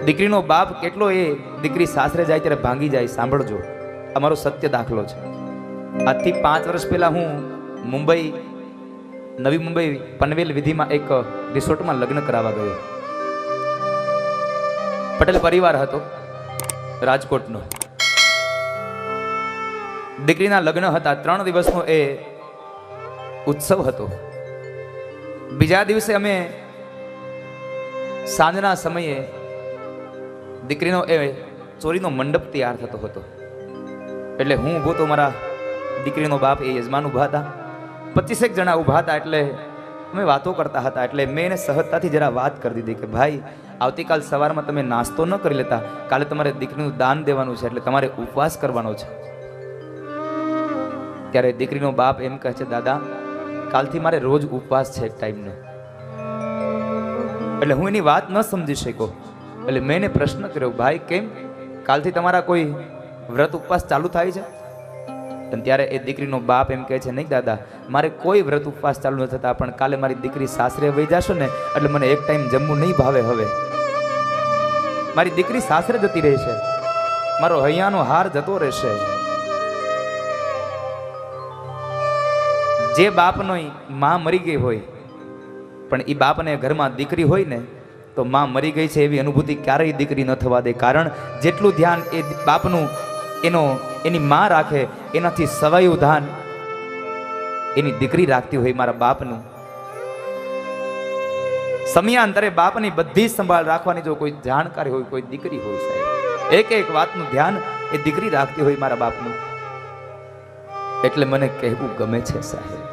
દીકરીનો બાપ કેટલો એ દીકરી સાસરે જાય ત્યારે ભાંગી જાય. સાંભળજો, અમારો સત્ય દાખલો છે. આજથી 5 વર્ષ પહેલા હું મુંબઈ, નવી મુંબઈ પનવેલ વિધિમાં એક રિસોર્ટમાં લગ્ન કરાવવા ગયો. પટેલ પરિવાર હતો રાજકોટનો. દીકરીના લગ્ન હતા. 3 દિવસનો એ ઉત્સવ હતો. બીજા દિવસે અમે સાંજના સમયે દીકરીનો એ ચોરીનો મંડપ તૈયાર થતો હતો. એટલે હું ઊભો તો, મારા દીકરીનો બાપ એ યજમાન ઊભા હતા, 25 જણા ઊભા હતા. એટલે અમે વાતો કરતા હતા. એટલે મેં એને સહજતાથી જરા વાત કરી દીધી કે ભાઈ, આવતીકાલ સવારમાં તમે નાસ્તો ન કરી લેતા, કાલે તમારે દીકરીનું દાન દેવાનું છે, એટલે તમારે ઉપવાસ કરવાનો છે. ત્યારે દીકરીનો બાપ એમ કહે છે, દાદા કાલથી મારે રોજ ઉપવાસ છે એક ટાઈમનો. એટલે હું એની વાત ન સમજી શક્યો. એટલે મેં એને પ્રશ્ન કર્યો, ભાઈ કેમ, કાલથી તમારા કોઈ વ્રત ઉપવાસ ચાલુ થાય છે? અને ત્યારે એ દીકરીનો બાપ એમ કહે છે, નહીં દાદા, મારે કોઈ વ્રત ઉપવાસ ચાલુ ન થતા, પણ કાલે મારી દીકરી સાસરે વહી જશો ને એટલે મને એક ટાઈમ જમવું નહીં ભાવે. હવે મારી દીકરી સાસરે જતી રહેશે, મારો હૈયાનો હાર જતો રહેશે. જે બાપનો માં મરી ગઈ હોય, પણ એ બાપને ઘરમાં દીકરી હોય ને, તો માં મરી ગઈ છે એવી અનુભૂતિ ક્યારેય દીકરી ન થવા દે. કારણ જેટલું ધ્યાન એ બાપનું એની માં રાખે, એનાથી સવાયું ધ્યાન એની દીકરી રાખતી હોય મારા બાપનું. સમયાંતરે બાપની બધી સંભાળ રાખવાની જો કોઈ જાણકારી હોય, કોઈ દીકરી હોય સાહેબ, એક એક વાતનું ધ્યાન એ દીકરી રાખતી હોય મારા બાપનું. એટલે મને કહેવું ગમે છે સાહેબ,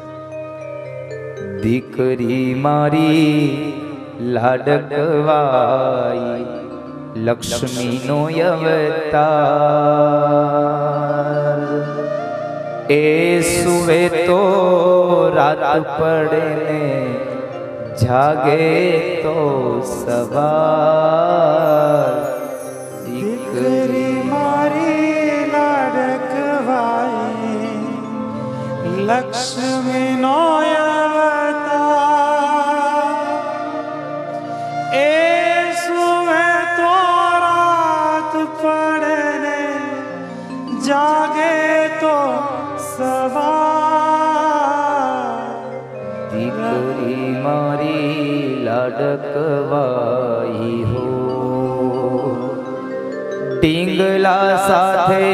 દીકરી મારી લાડકવાઈ, લક્ષ્મીનો અવતાર. એ સુવે તો રાત પડે ને જાગે તો સવાર. દીકરી મારી લાડકવાઈ, લક્ષ્મીનો અવતાર. એ સુવે તો રાત પડે ને જાગે તો સવાર. દીકરી મારી લાડકવાઈ હો, ઢીંગલા સાથે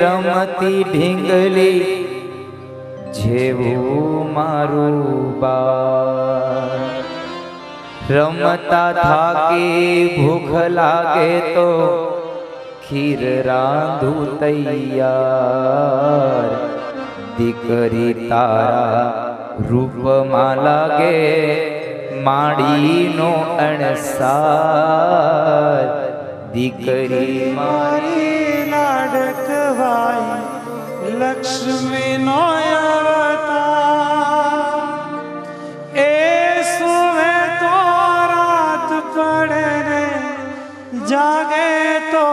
રમતી ઢીંગલી જેવું મારું બા. રમતા થાકી ભૂખ લાગે તો ખીર રાંધું તૈયાર. દીકરી તારા રૂપમાં લાગે માડીનો અણસાર. દીકરી મારી લાડકવાઈ, લક્ષ્મીનો અવતાર. એ સુવે તો રાત પડે ને જાગે તો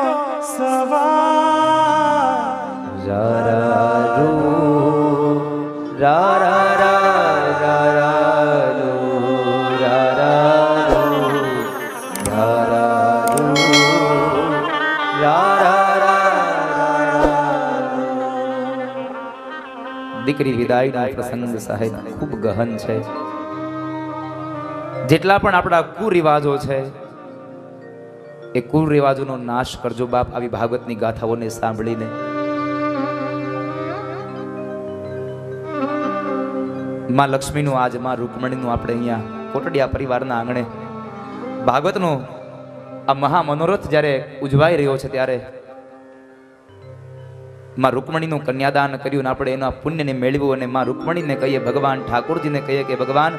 સવાર. રારારો રારા રારારો રારારો રારારો રારારા. દીકરી વિદાયનો પ્રસંગ સાહેબ ખૂબ ગહન છે. જેટલા પણ આપણા કુરિવાજો છે એ કુરિવાજોનો નાશ કરજો બાપ, આવી ભાગવતની ગાથાઓને સાંભળીને. માં લક્ષ્મીનું, આજ માં રૂકમણીનું આપણે અહીંયા કોટડિયા પરિવારના આંગણે ભાગવતનો આ મહા મનોરથ જ્યારે ઉજવાઈ રહ્યો છે, ત્યારે માં રૂકમણીનું કન્યાદાન કર્યું અને આપણે એના પુણ્યને મેળવ્યું. અને માં રૂકમણીને કહીએ, ભગવાન ઠાકોરજીને કહીએ કે ભગવાન,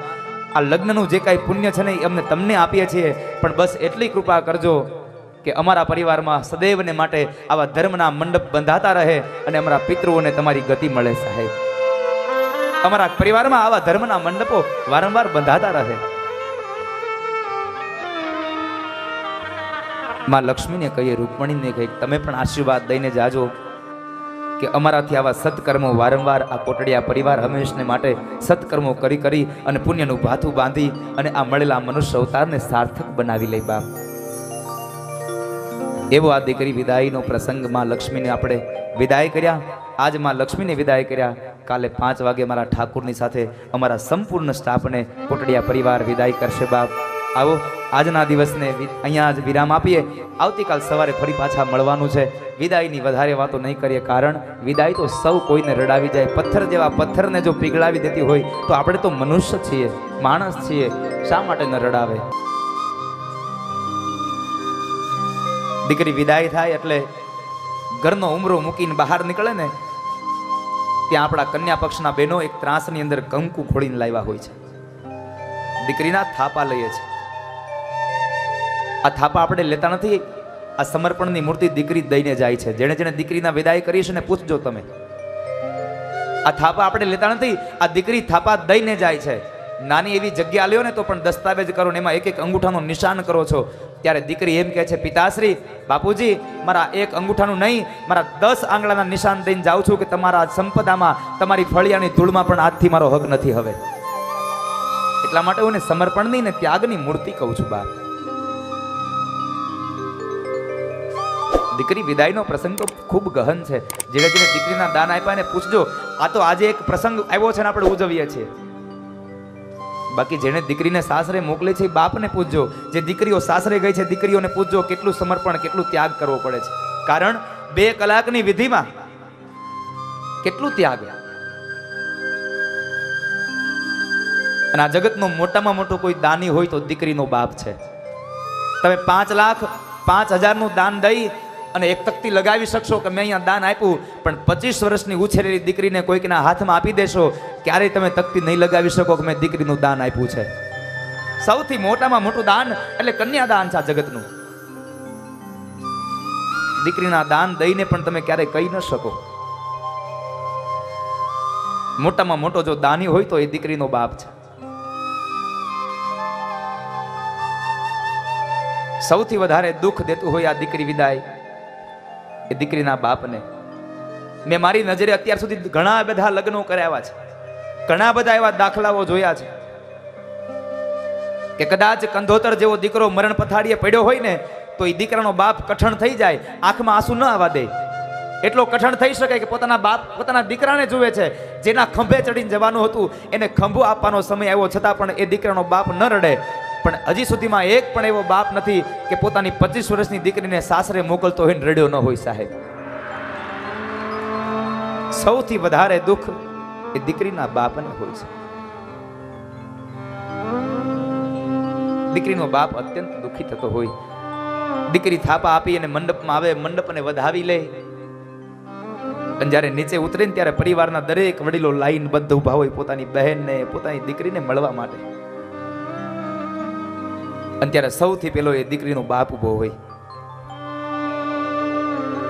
આ લગ્નનું જે કાંઈ પુણ્ય છે ને એ અમને તમને આપીએ છીએ, પણ બસ એટલી કૃપા કરજો કે અમારા પરિવારમાં સદૈવને માટે આવા ધર્મના મંડપ બંધાતા રહે અને અમારા પિતૃઓને તમારી ગતિ મળે સાહેબ. અમારા પરિવારમાં આવા ધર્મના મંડપો વારંવાર બંધાતા રહે. માં લક્ષ્મીને કહીએ, રૂકમણીને કહીએ, તમે પણ આશીર્વાદ દઈને જાજો કે અમારાથી આવા સત્કર્મો વારંવાર આ કોટડિયા પરિવાર હંમેશને માટે સત્કર્મો કરી અને પુણ્યનું ભાથું બાંધી અને આ મળેલા મનુષ્ય અવતારને સાર્થક બનાવી લે બાપ. એવો આ દીકરી વિદાયનો પ્રસંગ માં લક્ષ્મીને આપણે વિદાય કર્યા. આજ માં લક્ષ્મીને વિદાય કર્યા. કાલે 5 વાગે મારા ઠાકુરની સાથે અમારા સંપૂર્ણ સ્ટાફને કોટડિયા પરિવાર વિદાય કરશે. બાપ આવો આજના દિવસને અહીંયા જ વિરામ આપીએ. આવતીકાલ સવારે ફરી પાછા મળવાનું છે. વિદાયની વધારે વાતો નહીં કરીએ, કારણ વિદાય તો સૌ કોઈને રડાવી જાય. પથ્થર જેવા પથ્થરને જો પીગળાવી દેતી હોય તો આપણે તો મનુષ્ય છીએ, માણસ છીએ, શા માટે ન રડાવે? દીકરી વિદાય થાય એટલે ઘરનો ઉમરો મૂકીને બહાર નીકળે ને, ત્યાં આપણા કન્યા પક્ષના બહેનો એક ત્રાસની અંદર કંકુ ખોળીને લાવ્યા હોય છે. દીકરીના થાપા લઈએ છે. આ થાપા આપણે લેતા નથી. આ સમર્પણની મૂર્તિ દીકરી દઈને જાય છે. જેણે જેણે દીકરીના વિદાય કરી છે ને પૂછજો તમે. આ થાપા આપણે લેતા નથી. આ દીકરી થાપા દઈને જાય છે. નાની એવી જગ્યા લ્યો ને તો પણ દસ્તાવેજ કરો ને એમાં એક એક અંગૂઠાનું નિશાન કરો છો. ત્યારે દીકરી એમ કહે છે, પિતાશ્રી, બાપુજી, મારા એક અંગૂઠાનું નહીં, મારા 10 આંગળાના નિશાન દઈને જાઉં છું કે તમારા સંપદામાં, તમારી ફળિયાની ધૂળમાં પણ આજથી મારો હક નથી હવે. એટલા માટે હું સમર્પણની ને ત્યાગની મૂર્તિ કહું છું. બાપ, દીકરી વિદાયનો પ્રસંગ તો ખૂબ ગહન છે. જેને જેને દીકરીના દાન આપ્યા ને પૂછજો. આ તો આજે એક પ્રસંગ આવ્યો છે ને આપણે ઉજવીએ છીએ. બાકી જેને દીકરીને સાસરે મોકલે છે એ બાપને પૂછજો. જે દીકરીઓ સાસરે ગઈ છે દીકરીઓને પૂછજો કેટલું સમર્પણ, કેટલું ત્યાગ કરવો પડે છે. કારણ 2 કલાકની વિધિમાં કેટલું ત્યાગ. અને આ જગતનો મોટામાં મોટો કોઈ દાની હોય તો દીકરીનો બાપ છે. તમે 5,05,000 નું દાન દઈ અને એક તકતી લગાવી શકશો કે મેં અહીંયા દાન આપ્યું, પણ 25 વર્ષની ઉછેરેલી દીકરીને કોઈકના હાથમાં આપી દેશો, ક્યારેય તમે તકતી નહીં લગાવી શકો કે મેં દીકરીનું દાન આપ્યું છે. સૌથી મોટામાં મોટું દાન એટલે કન્યાદાન છે આ જગતનું. દીકરીના દાન દઈને પણ તમે ક્યારેય કહી ન શકો. મોટામાં મોટો જો દાની હોય તો એ દીકરીનો બાપ છે. સૌથી વધારે દુઃખ દેતું હોય આ દીકરી વિદાય એ દીકરીના બાપને. મેં મારી નજરે અત્યાર સુધી ઘણા બધા લગ્નો કર્યા છે, ઘણા બધા એવા દાખલાઓ જોયા છે કે કદાચ કંધોતર જેવો દીકરો મરણ પથારીએ પડ્યો હોય ને તો એ દીકરાનો બાપ કઠણ થઈ જાય, આંખમાં આંસુ ન આવવા દે. એટલો કઠણ થઈ શકે કે પોતાના બાપ પોતાના દીકરાને જુએ છે. જેના ખંભે ચડીને જવાનું હતું એને ખંભો આપવાનો સમય આવ્યો છતાં પણ એ દીકરાનો બાપ ન રડે. પણ હજી સુધીમાં એક પણ એવો બાપ નથી કે પોતાની 25 વર્ષની દીકરીને સાસરે મોકલતો હોય ને રડ્યો ન હોય. સાહેબ, સૌથી વધારે દુઃખ એ દીકરીના બાપને હોય છે. દીકરીનો બાપ અત્યંત દુઃખી થતો હોય. દીકરી થાપા આપી અને મંડપમાં આવે, મંડપને વધાવી લે, અને જ્યારે નીચે ઉતરે ને ત્યારે પરિવારના દરેક વડીલો લાઈનબદ્ધ ઊભા હોય પોતાની બહેનને, પોતાની દીકરીને મળવા માટે. અને ત્યારે સૌથી પહેલો એ દીકરીનો બાપ ઊભો હોય.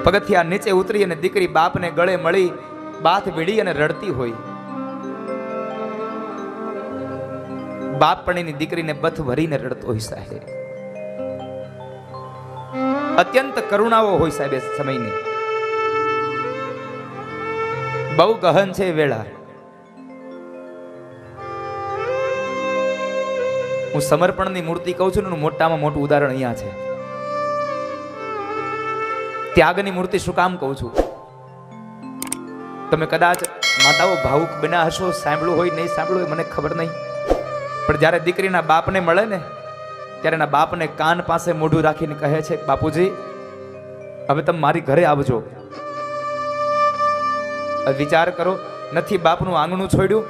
પગથિયા નીચે ઉતરી અને દીકરી બાપને ગળે મળી બાથ ભીડી અને રડતી હોય. બાપ પણ એની દીકરીને બથ ભરીને રડતો હોય. સાહેબ, અત્યંત કરુણાઓ હોય સાહેબ એ સમયની. બહુ ગહન છે વેળા. હું સમર્પણની મૂર્તિ કહું છું ને, મોટામાં મોટું ઉદાહરણ અહીંયા છે. ત્યાગની મૂર્તિ શું કામ કહું છું? તમે કદાચ માતાઓ ભાવુક બન્યા હશો, સાંભળ્યું હોય નહીં સાંભળ્યું હોય મને ખબર નહીં, પણ જ્યારે દીકરીના બાપને મળે ને ત્યારે એના બાપને કાન પાસે મોઢું રાખીને કહે છે, બાપુજી હવે તમે મારી ઘરે આવજો. વિચાર કરો, નથી બાપનું આંગણું છોડ્યું,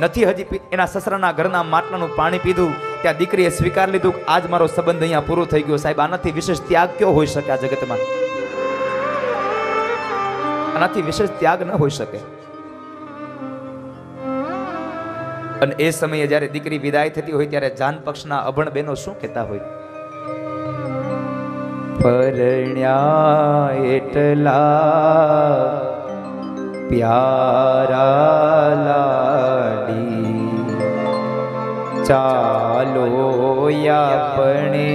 નથી હજી એના સસરાના ઘરના માટલાનું પાણી પીધું, ત્યાં દીકરીએ સ્વીકાર લીધું કે આજ મારો સંબંધ અહીંયા પૂરો થઈ ગયો. સાહેબ, આનાથી વિશેષ ત્યાગ કયો હોઈ શકે આ જગતમાં? આનાથી વિશેષ ત્યાગ ન હોઈ શકે. અને એ સમયે જ્યારે દીકરી વિદાય થતી હોય ત્યારે જાન પક્ષના અભણ બહેનો શું કહેતા હોય? પરણ્યા એટલા પ્યારા લાડી, ચાલો આપણે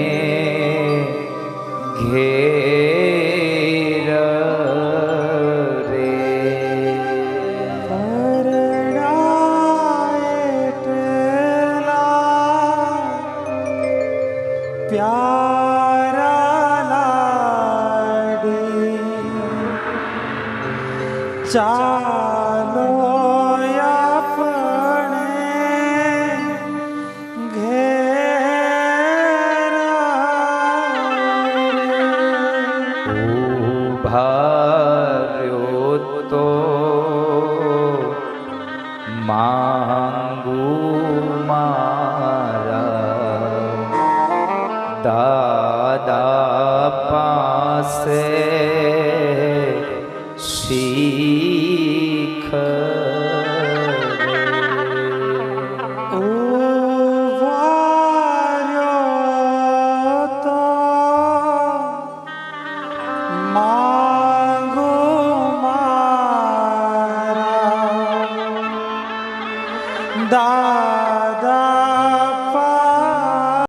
ઘેર રે. પ્યારા ચાલો આપણે ઘેર ઉભાર્યો તો માંગુ મારા દાદા પાસે શી